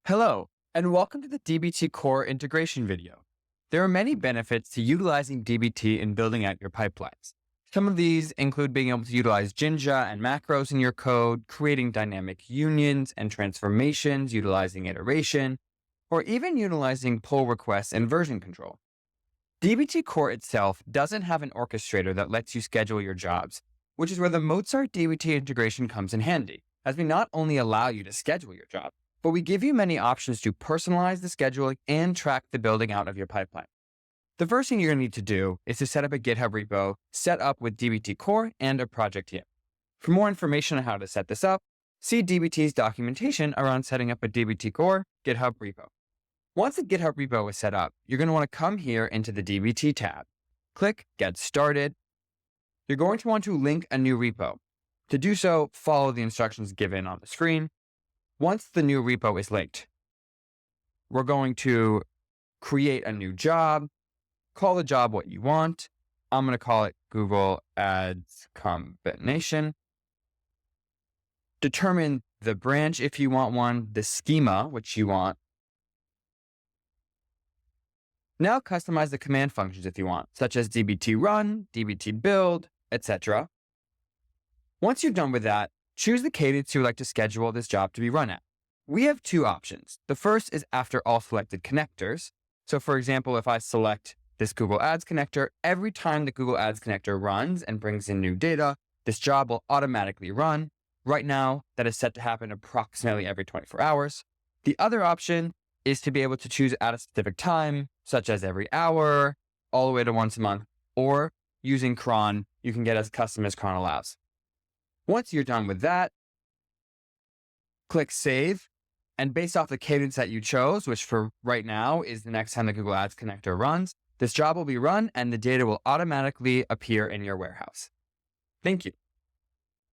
Hello, and welcome to the DBT Core integration video. There are many benefits to utilizing DBT in building out your pipelines. Some of these include being able to utilize Jinja and macros in your code, creating dynamic unions and transformations utilizing iteration, or even utilizing pull requests and version control. DBT Core itself doesn't have an orchestrator that lets you schedule your jobs, which is where the Mozart DBT integration comes in handy, as we not only allow you to schedule your job, but we give you many options to personalize the scheduling and track the building out of your pipeline. The first thing you're going to need to do is to set up a GitHub repo set up with DBT Core and a project team. For more information on how to set this up, see DBT's documentation around setting up a DBT Core GitHub repo. Once the GitHub repo is set up, you're going to want to come here into the DBT tab. Click Get Started. You're going to want to link a new repo. To do so, follow the instructions given on the screen. Once the new repo is linked, we're going to create a new job, call the job what you want. I'm going to call it Google Ads Combination. Determine the branch if you want one, the schema which you want. Now customize the command functions if you want, such as dbt run, dbt build, etc. Once you're done with that, choose the cadence you would like to schedule this job to be run at. We have two options. The first is after all selected connectors. So for example, if I select this Google Ads connector, every time the Google Ads connector runs and brings in new data, this job will automatically run. Right now, that is set to happen approximately every 24 hours. The other option is to be able to choose at a specific time, such as every hour, all the way to once a month, or using cron, you can get as custom as cron allows. Once you're done with that, click Save, and based off the cadence that you chose, which for right now is the next time the Google Ads connector runs, this job will be run and the data will automatically appear in your warehouse. Thank you.